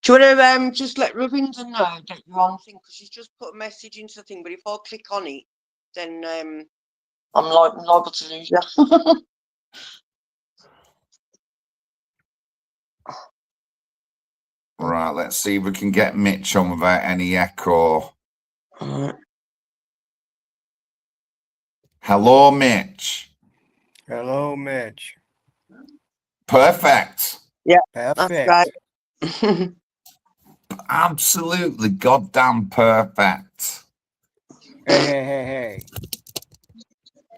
Do you want to just let Ravinda know that you're on thing? Because she's just put a message into the thing, but if I click on it, then I'm liable to lose you. Right, let's see if we can get Mitch on without any echo. Hello, Mitch. Hello, Mitch. Perfect. Yeah, Perfect. that's right. Absolutely goddamn perfect. Hey.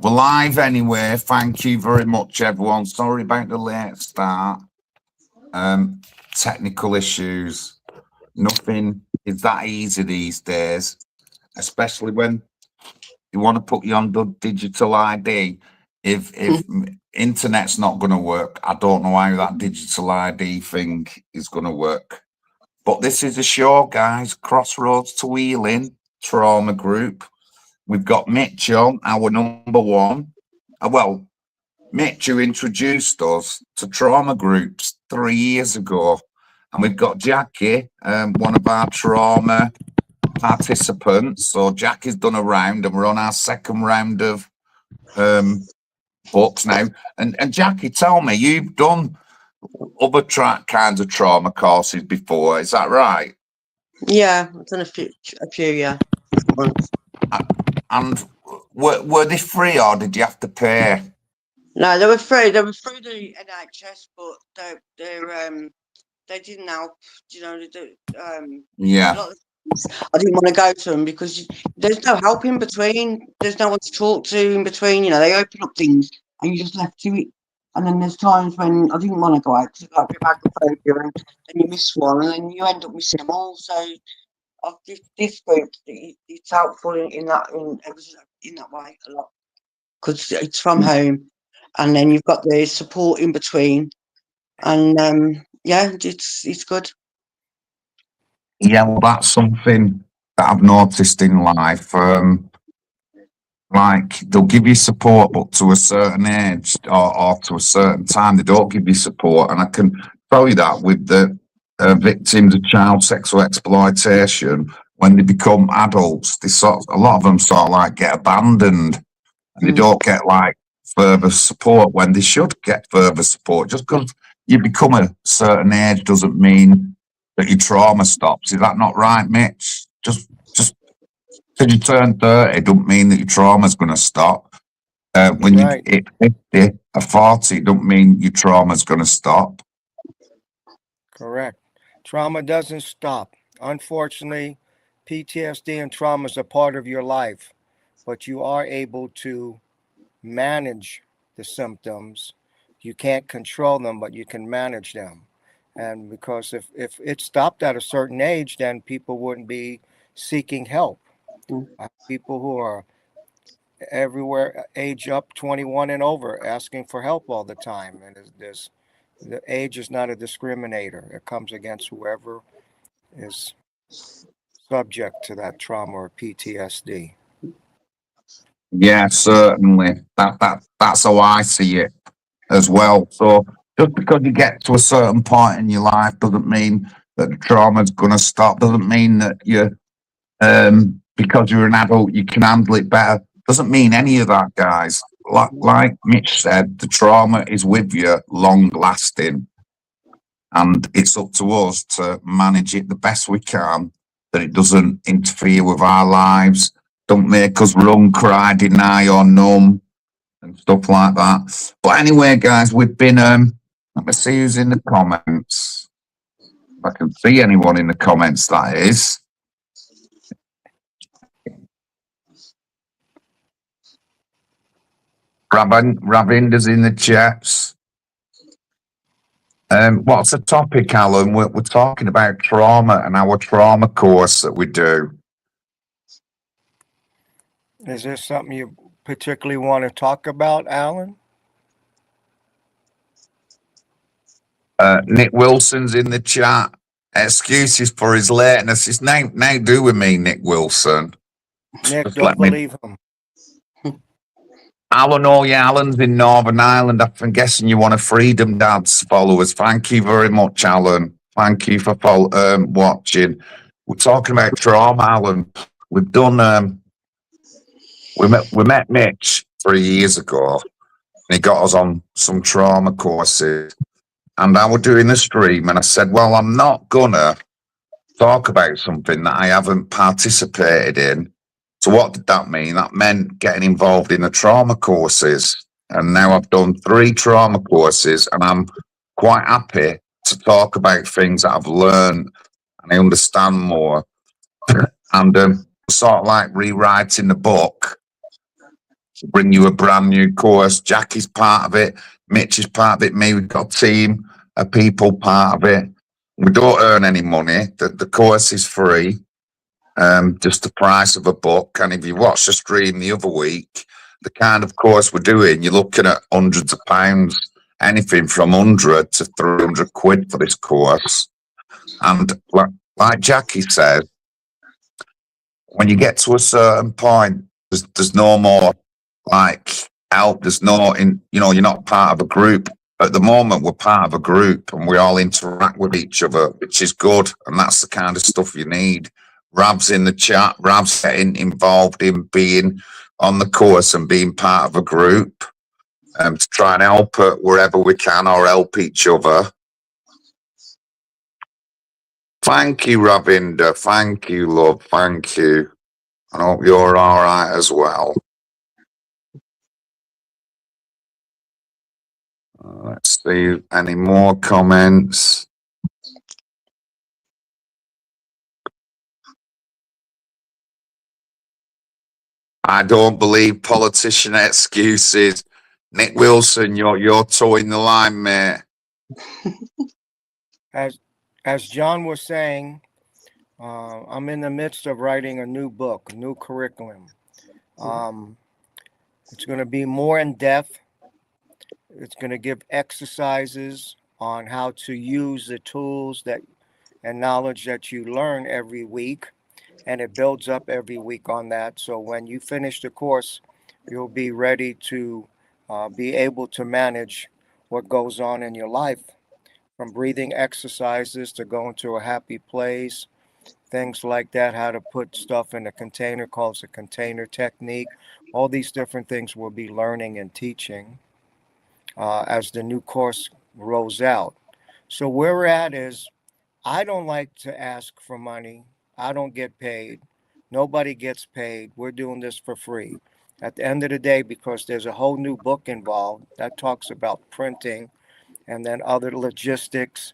We're live anyway. Thank you very much, everyone. Sorry about the late start. Technical issues. Nothing is that easy these days, especially when you want to put you on the digital ID. If internet's not going to work, I don't know how that digital ID thing is going to work. But this is a show, guys. Crossroads to Healing Trauma Group. We've got Mitch on, our number one. Well, Mitch, who introduced us to trauma groups 3 years ago. And we've got Jackie, one of our trauma participants. So Jackie's done a round and we're on our second round of books now. And Jackie, tell me, you've done other kinds of trauma courses before, is that right? Yeah, I've done a few, yeah. And were they free or did you have to pay? No, they were free. They were through the NHS, but they didn't help. You know, Yeah. I didn't want to go to them because there's no help in between. There's no one to talk to in between. You know, they open up things and you just left to it. And then there's times when I didn't want to go out because I got a bit of agoraphobia, and then you miss one, and then you end up missing them all. So, this group, it's helpful in that way a lot because it's from home, and then you've got the support in between, and yeah, it's good. Yeah, well, that's something that I've noticed in life. Like they'll give you support, but to a certain age or to a certain time, they don't give you support. And I can tell you that with the victims of child sexual exploitation, when they become adults, a lot of them sort of like get abandoned, and they don't get like further support when they should get further support. Just because you become a certain age doesn't mean that your trauma stops. Is that not right, Mitch? Just because you turn 30 don't mean that your trauma is going to stop. When you hit 50 or 40, don't mean your trauma is going to stop. Correct. Trauma doesn't stop. Unfortunately, PTSD and trauma is a part of your life, but you are able to manage the symptoms. You can't control them, but you can manage them. And because if it stopped at a certain age, then people wouldn't be seeking help. People who are everywhere, age up 21 and over, asking for help all the time. And the age is not a discriminator. It comes against whoever is subject to that trauma or PTSD. Yeah, certainly. That's how I see it as well. So just because you get to a certain point in your life doesn't mean that the trauma is going to stop. Doesn't mean that you, because you're an adult, you can handle it better. Doesn't mean any of that, guys. Like Mitch said, the trauma is with you, long lasting, and it's up to us to manage it the best we can, that it doesn't interfere with our lives, don't make us run, cry, deny, or numb, and stuff like that. But anyway, guys, we've been, let me see who's in the comments. If I can see anyone in the comments, that is. Ravinder's in the chats. What's the topic, Alan? We're talking about trauma and our trauma course that we do. Is there something you particularly want to talk about, Alan? Nick Wilson's in the chat. Excuses for his lateness. It's now do with me, Nick Wilson. Nick, don't believe him. Alan, Alan's in Northern Ireland. I'm guessing you're one of Freedom Dad's followers. Thank you very much, Alan. Thank you for watching. We're talking about trauma, Alan. We've done. We met Mitch 3 years ago, and he got us on some trauma courses. And I was doing the stream, and I said, "Well, I'm not gonna talk about something that I haven't participated in." So what did that mean? That meant getting involved in the trauma courses. And now I've done 3 trauma courses, and I'm quite happy to talk about things that I've learned and I understand more. And sort of like rewriting the book, bring you a brand new course. Jackie's part of it, Mitch is part of it, me, we've got a team of people part of it. We don't earn any money. The course is free, just the price of a book. And if you watch the stream the other week, the kind of course we're doing, you're looking at hundreds of pounds, anything from 100 to 300 quid for this course. And like Jackie said, when you get to a certain point, there's no more like help. There's no, you're not part of a group. At the moment, we're part of a group and we all interact with each other, which is good. And that's the kind of stuff you need. Rab's in the chat. Rab's getting involved in being on the course and being part of a group to try and help wherever we can or help each other. Thank you, Ravinder. Thank you, love. Thank you. I hope you're all right as well. Let's see any more comments. I don't believe politician excuses. Nick Wilson, you're towing the line, mate. As John was saying, I'm in the midst of writing a new book, a new curriculum. It's going to be more in depth. It's going to give exercises on how to use the tools and knowledge that you learn every week, and it builds up every week on that. So when you finish the course, you'll be ready to be able to manage what goes on in your life, from breathing exercises to going to a happy place, things like that, how to put stuff in a container called the container technique. All these different things we'll be learning and teaching as the new course rolls out. So where we're at is, I don't like to ask for money. I don't get paid. Nobody gets paid. We're doing this for free. At the end of the day, because there's a whole new book involved that talks about printing and then other logistics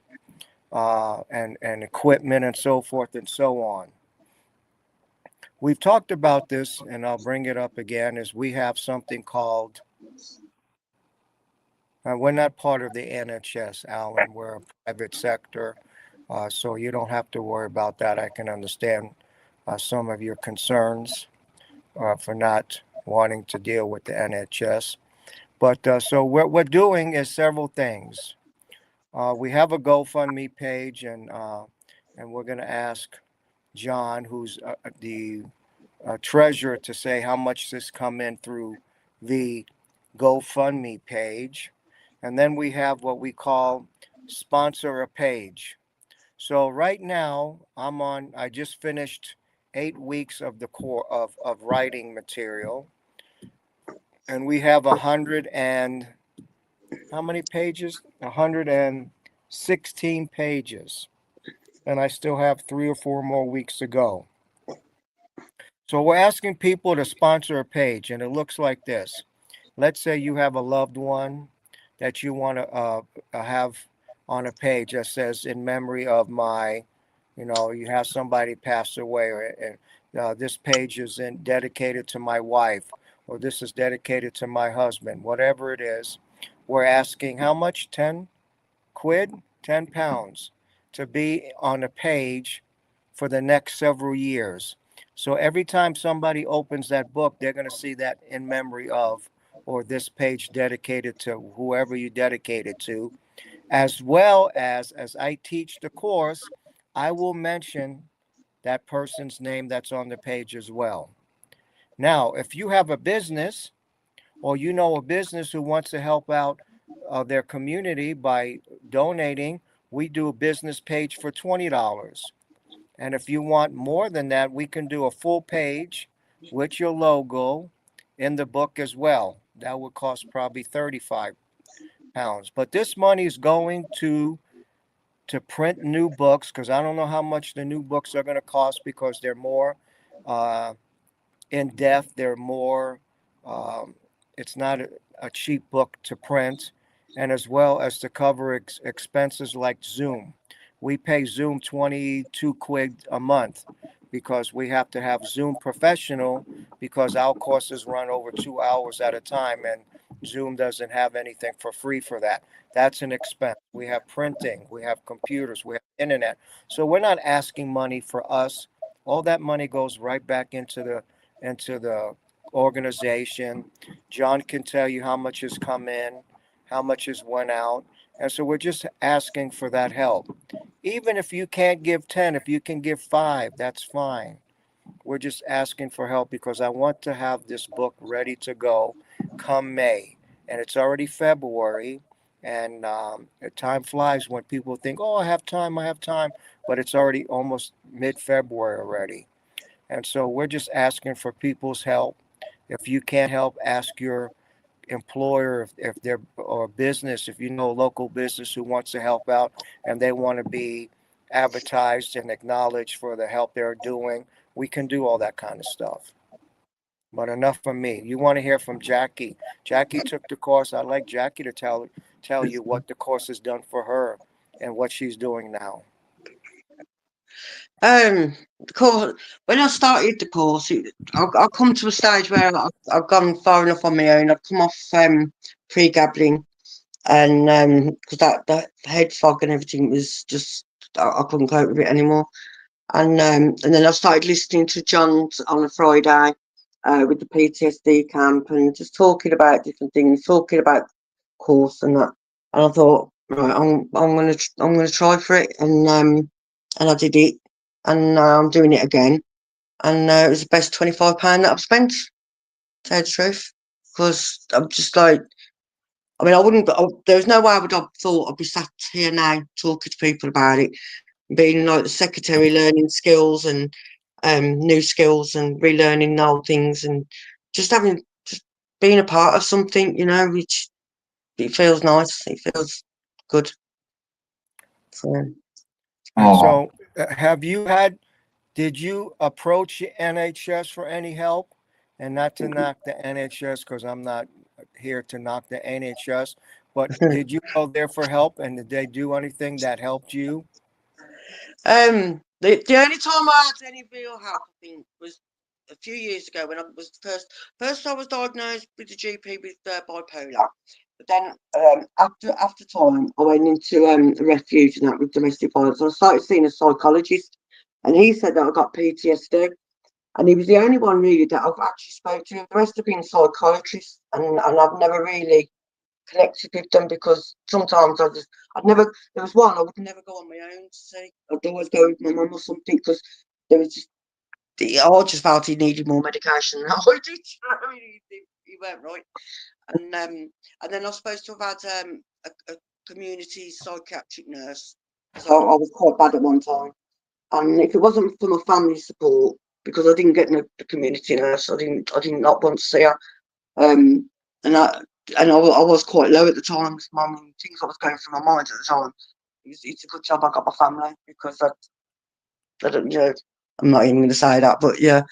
and equipment and so forth and so on. We've talked about this, and I'll bring it up again, is we have something called, we're not part of the NHS, Alan. We're a private sector, so you don't have to worry about that. I can understand some of your concerns for not wanting to deal with the NHS. But so what we're doing is several things. We have a GoFundMe page, and we're going to ask John, who's the treasurer, to say how much this come in through the GoFundMe page. And then we have what we call sponsor a page. So right now I just finished 8 weeks of the core of writing material. And we have 100 and how many pages? 116 pages. And I still have 3 or 4 more weeks to go. So we're asking people to sponsor a page, and it looks like this. Let's say you have a loved one that you want to have on a page that says, in memory of my, you have somebody pass away, or this page is dedicated to my wife, or this is dedicated to my husband, whatever it is. We're asking how much? 10 quid, 10 pounds to be on a page for the next several years. So every time somebody opens that book, they're going to see that in memory of, or this page dedicated to whoever you dedicate it to. As well as I teach the course, I will mention that person's name that's on the page as well. Now, if you have a business, or a business who wants to help out their community by donating, we do a business page for $20. And if you want more than that, we can do a full page with your logo in the book as well. That would cost probably £35. But this money is going to print new books, because I don't know how much the new books are going to cost, because they're more uh, in depth. They're more, um, it's not a cheap book to print, and as well as to cover expenses like Zoom. We pay Zoom 22 quid a month because we have to have Zoom professional, because our courses run over 2 hours at a time, and Zoom doesn't have anything for free for that. That's an expense. We have printing, we have computers, we have internet. So we're not asking money for us. All that money goes right back into the organization. John can tell you how much has come in, how much has went out. And so we're just asking for that help. Even if you can't give 10, if you can give 5, that's fine. We're just asking for help because I want to have this book ready to go come May. And it's already February. And time flies when people think, oh, I have time, I have time. But it's already almost mid February already. And so we're just asking for people's help. If you can't help, ask your employer, if they're, or business, if you know a local business who wants to help out and they want to be advertised and acknowledged for the help they're doing, we can do all that kind of stuff. But enough from me. You want to hear from Jackie. Jackie took the course. I'd like Jackie to tell you what the course has done for her and what she's doing now. The course, when I started the course, I come to a stage where I've gone far enough on my own. I've come off pre-gambling, and because that head fog and everything was just, I couldn't cope with it anymore. And then I started listening to John on a Friday with the PTSD camp, and just talking about different things, talking about course and that. And I thought, right, I'm gonna try for it, and I did it, and I'm doing it again, and it was the best £25 that I've spent. To tell you the truth, because I'm just like, I mean, there's no way I would have thought I'd be sat here now talking to people about it, being like the secretary, learning skills and new skills and relearning old things, and just being a part of something, which it feels nice. It feels good. So, And Oh, so, did you approach NHS for any help? And not to knock the NHS, because I'm not here to knock the NHS, but did you go there for help, and did they do anything that helped you? the only time I had any real help, I think, was a few years ago when I was first I was diagnosed with the GP with bipolar. But then after time, I went into a refuge and that with domestic violence. I started seeing a psychologist, and he said that I got PTSD. And he was the only one really that I've actually spoke to. The rest have been psychiatrists, and I've never really connected with them because sometimes I'd never, there was one I would never go on my own to see. I'd always go with my mum or something because there was just, I just felt he needed more medication than I did. I mean, he weren't right. And then I was supposed to have had a community psychiatric nurse. So I was quite bad at one time. And if it wasn't for my family support, because I didn't get the community nurse, I didn't not want to see her. Um, and I was quite low at the time. Mum, things I was going through my mind at the time. It's a good job I got my family because I don't, I'm not even going to say that, but yeah,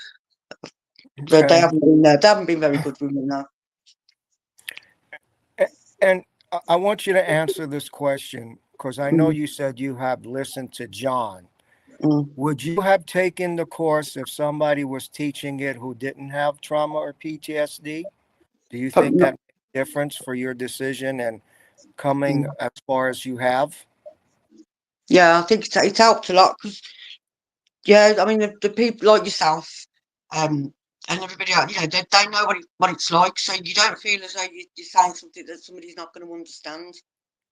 they Okay. haven't been there. They haven't been very good with me now. And I want you to answer this question, because I know you said you have listened to John. Mm. Would you have taken the course if somebody was teaching it who didn't have trauma or PTSD? Do you Probably think not. that made a difference for your decision and coming Mm. as far as you have? Yeah, I think it's helped a lot because, yeah, I mean, the people like yourself, and everybody else, they know what it's like, so you don't feel as though you're saying something that somebody's not going to understand.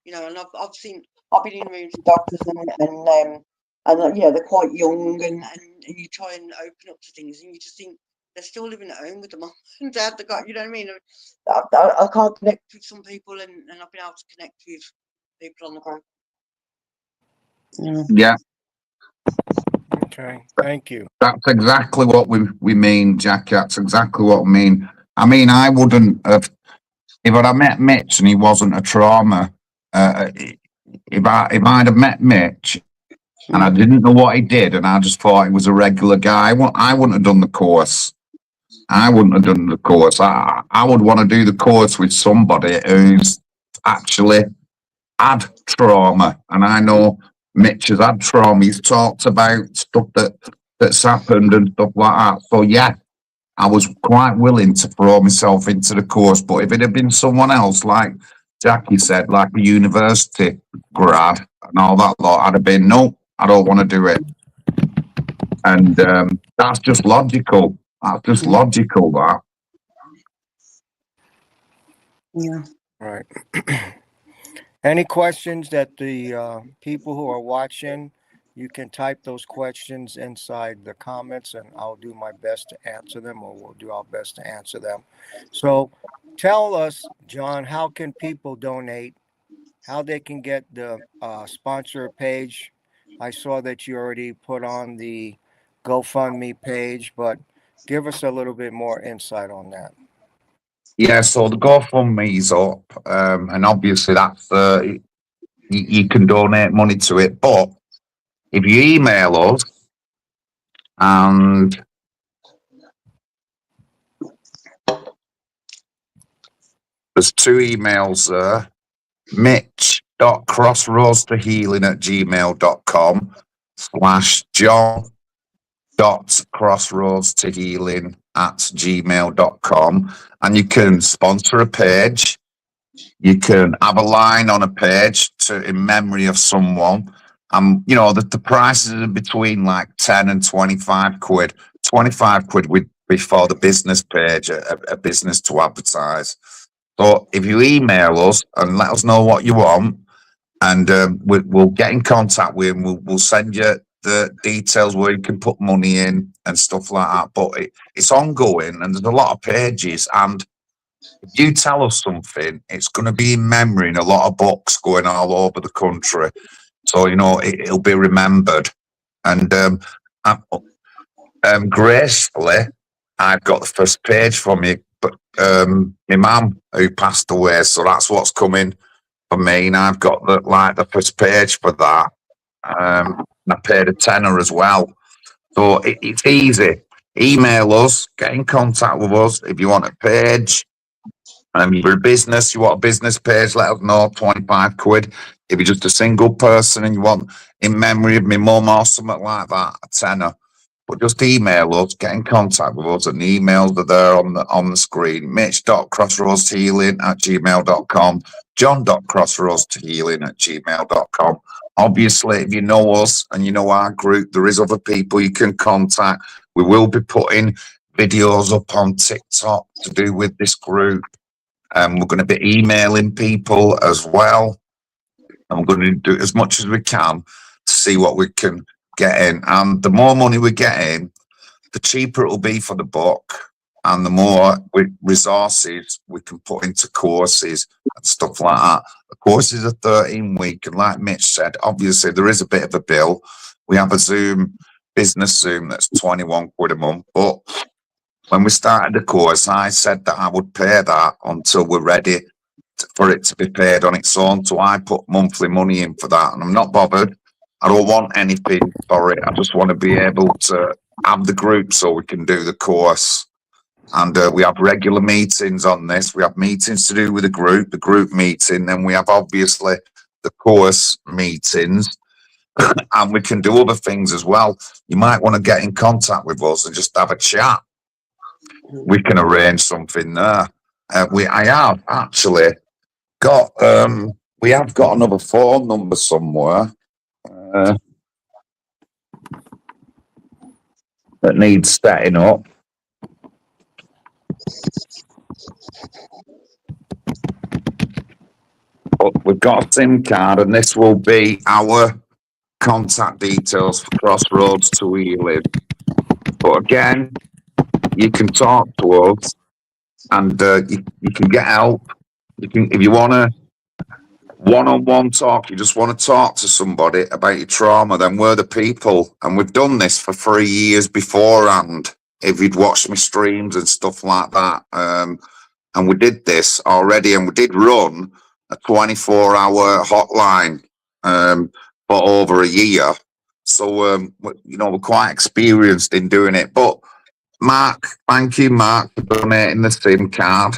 And I've been in rooms with doctors and yeah, they're quite young, and you try and open up to things, and you just think they're still living at home with the mum and dad. They got, you know what I mean? I can't connect with some people, and I've been able to connect with people on the ground. Yeah, Okay, thank you. that's exactly what we mean, Jackie. That's exactly what I mean. I mean, I wouldn't have, if I'd have met Mitch and he wasn't a trauma, if I'd have met Mitch and I didn't know what he did and I just thought he was a regular guy, I wouldn't have done the course. I wouldn't have done the course. I would want to do the course with somebody who's actually had trauma. And I know Mitch has had trauma. He's talked about stuff that's happened and stuff like that. So yeah, I was quite willing to throw myself into the course. But if it had been someone else, like Jackie said, like a university grad and all that lot, I'd have been, no, I don't want to do it. And that's just logical. That's just logical, that. Yeah. Right. Any questions that the people who are watching, you can type those questions inside the comments and I'll do my best to answer them, or we'll do our best to answer them. So tell us, John, how can people donate, how they can get the sponsor page? I saw that you already put on the GoFundMe page, but give us a little bit more insight on that. Yeah, so the GoFundMe's up, and obviously that's you can donate money to it. But if you email us, and there's two emails there, mitch.crossroadstohealing@gmail.com, and you can sponsor a page. You can have a line on a page in memory of someone. You know, the prices are between like 10 and 25 quid. 25 quid would be for the business page, a business to advertise. So if you email us and let us know what you want, and we'll get in contact with you, we'll send you the details where you can put money in and stuff like that. But it's ongoing, and there's a lot of pages, and if you tell us something, it's going to be in memory in a lot of books going all over the country. So, you know, it'll be remembered. And gracefully, I've got the first page for me, but my mum who passed away, so that's what's coming for me. And I've got the first page for that. And I paid a tenner as well. So it's easy. Email us, get in contact with us if you want a page. You're a business, you want a business page, let us know, 25 quid. If you're just a single person and you want in memory of my mum or something like that, a tenner. But just email us, get in contact with us, and the emails are there on the screen. Mitch.crossroadstohealing@gmail.com, John.crossroadstohealing@gmail.com. Obviously, if you know us and you know our group, there is other people you can contact. We will be putting videos up on TikTok to do with this group. We're going to be emailing people as well. And we're going to do as much as we can to see what we can get in. And the more money we get in, the cheaper it'll be for the book, and the more resources we can put into courses and stuff like that. The courses are 13-week, and like Mitch said, obviously there is a bit of a bill. We have a business Zoom that's 21 quid a month, but when we started the course, I said that I would pay that until we're ready for it to be paid on its own. So I put monthly money in for that, and I'm not bothered. I don't want anything for it. I just want to be able to have the group so we can do the course. And we have regular meetings on this. We have meetings to do with the group meeting. Then we have obviously the course meetings. And we can do other things as well. You might want to get in contact with us and just have a chat. We can arrange something there. I have actually got we have got another phone number somewhere that needs setting up. But we've got a SIM card, and this will be our contact details for Crossroads to Healing. But again, you can talk to us, and you can get help. You can, if you want to one-on-one talk, you just want to talk to somebody about your trauma, then we're the people. And we've done this for 3 years beforehand, if you'd watched my streams and stuff like that. And we did this already, and we did run a 24-hour hotline for over a year. So, we're quite experienced in doing it. But Mark, thank you, Mark, for donating the SIM card.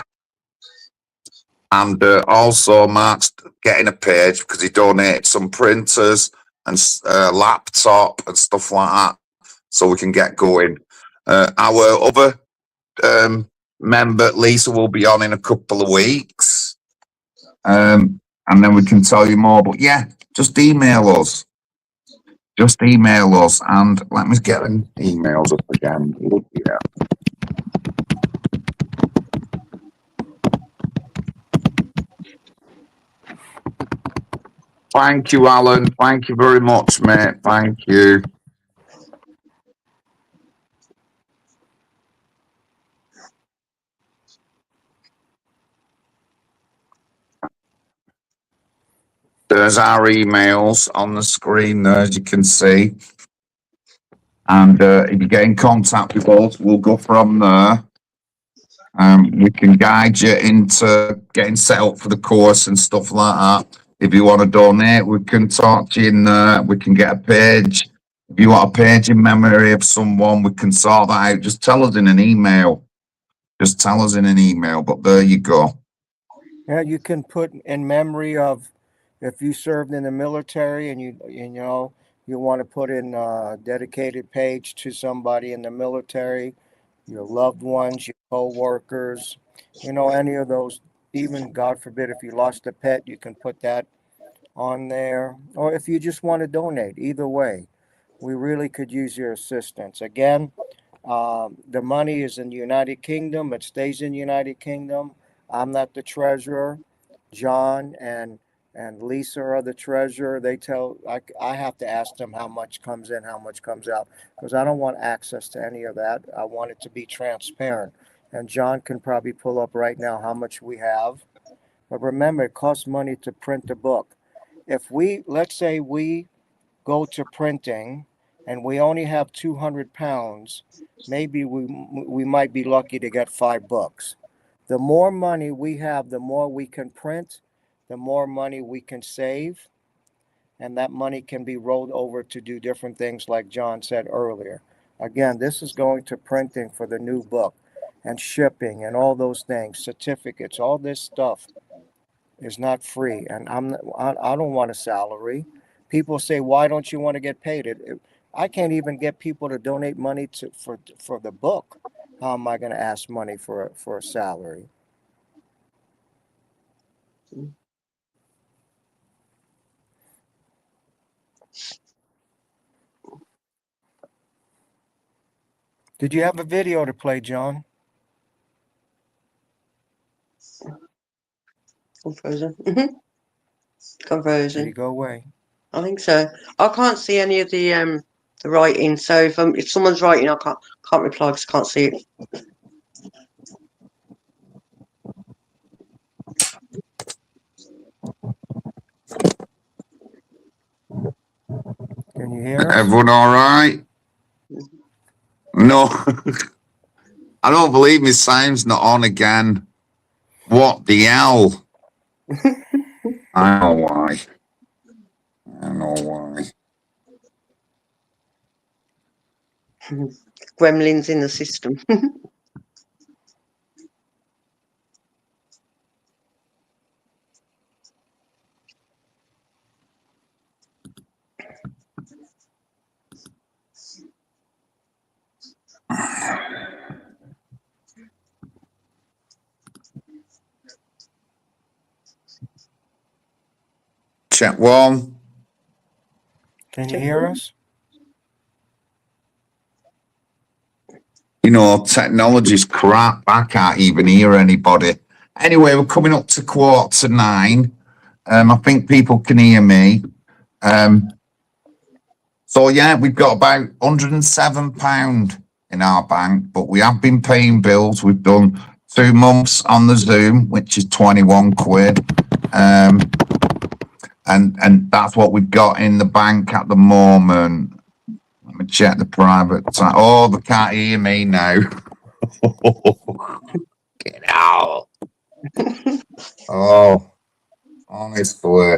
And also, Mark's getting a page because he donated some printers and laptop and stuff like that, so we can get going. Our other member, Lisa, will be on in a couple of weeks, and then we can tell you more. But yeah, just email us. Just email us, and let me get them emails up again. Yeah. Thank you, Alan. Thank you very much, mate. Thank you. There's our emails on the screen there, as you can see. And if you get in contact with us, we'll go from there. We can guide you into getting set up for the course and stuff like that. If you want to donate, we can talk to you in there. We can get a page. If you want a page in memory of someone, we can sort that out. Just tell us in an email. Just tell us in an email. But there you go. Yeah, you can put in memory of if you served in the military and you want to put in a dedicated page to somebody in the military, your loved ones, your co-workers, any of those. Even, God forbid, if you lost a pet, you can put that on there. Or if you just want to donate, either way, we really could use your assistance. Again, the money is in the United Kingdom. It stays in the United Kingdom. I'm not the treasurer. John and Lisa are the treasurer. I have to ask them how much comes in, how much comes out, because I don't want access to any of that. I want it to be transparent. And John can probably pull up right now how much we have. But remember, it costs money to print a book. Let's say we go to printing and we only have 200 pounds, maybe we might be lucky to get 5 books. The more money we have, the more we can print, the more money we can save, and that money can be rolled over to do different things like John said earlier. Again, this is going to printing for the new book and shipping and all those things, certificates, all this stuff is not free, and I don't want a salary. People say, why don't you want to get paid? I can't even get people to donate money for the book. How am I going to ask money for a salary? Did you have a video to play, John? Conversion. Did Conversion. he go away? I think so. I can't see any of the writing. So if someone's writing, I can't reply because I can't see it. Can you hear us? Everyone all right? No. I don't believe my sound's not on again. What the hell? I know why. I know why. Gremlins in the system. Check one. Can you hear us? Technology's crap. I can't even hear anybody. Anyway, we're coming up to 9:15. I think people can hear me. So yeah, we've got about £107 in our bank, but we have been paying bills. We've done 2 months on the Zoom, which is 21 quid. and that's what we've got in the bank at the moment. Let me check the private side. Oh, they can't hear me now. Get out. Oh, honestly.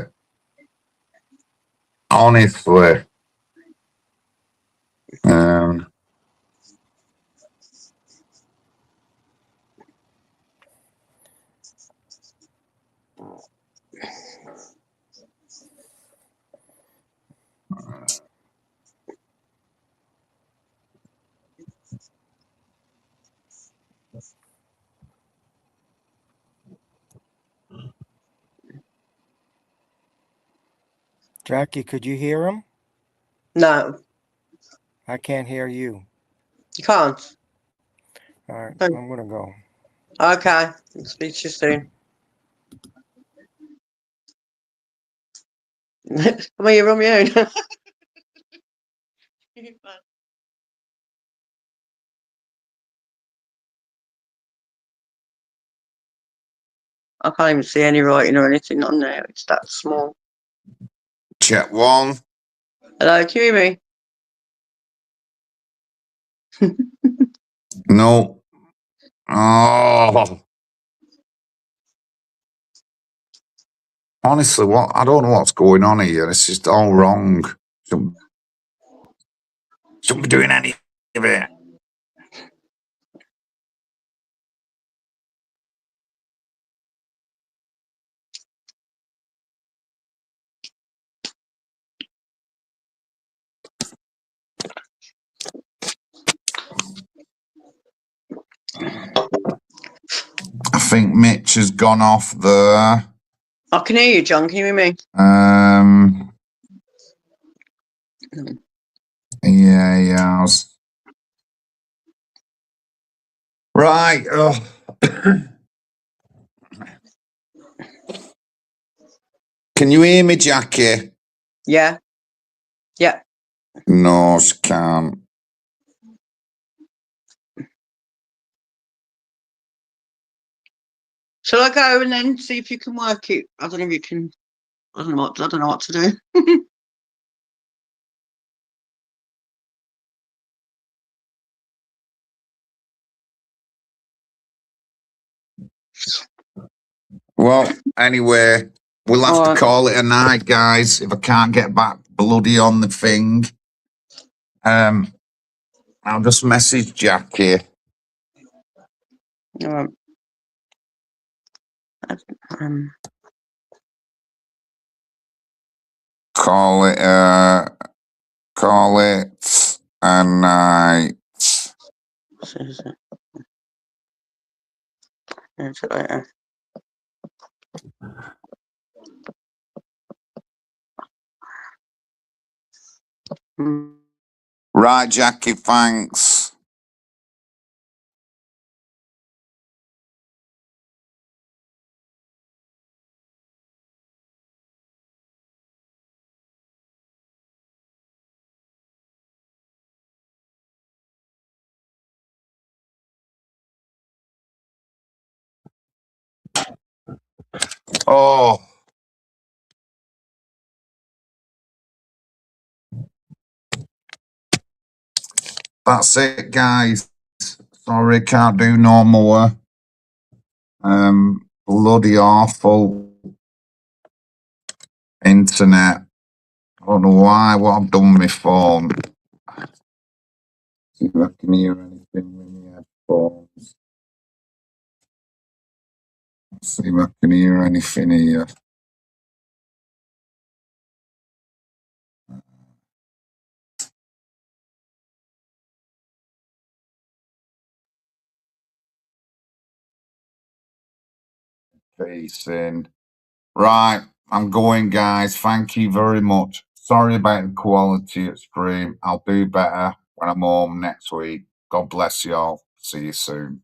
Um, Jackie, could you hear him? No, I can't hear you. you can't. All right, Oh. I'm gonna go. Okay, speak to you soon. Come on, you're on your own. I can't even see any writing or anything on there. It's that small. check one. Hello, can you hear me? No. Oh. Honestly, what I don't know what's going on here. It's just all wrong. Shouldn't be doing any of it. I think Mitch has gone off there. I can hear you, John. Can you hear me? Yeah, he has. Right. Oh. Can you hear me, Jackie? Yeah. Yeah. No, she can't. Shall I go and then see if you can work it? I don't know if you can. I don't know what to do. Well, anyway, we'll have to Alright. call it a night, guys. If I can't get back bloody on the thing, I'll just message Jackie. Call it a night. Right, Jackie, thanks. Oh. That's it, guys. Sorry, can't do no more. Bloody awful internet. I don't know why, what I've done with my phone. See if I can hear anything with my headphones. See if I can hear anything here. Facing. Right, I'm going, guys. Thank you very much. Sorry about the quality at stream. I'll do better when I'm home next week. God bless you all. See you soon.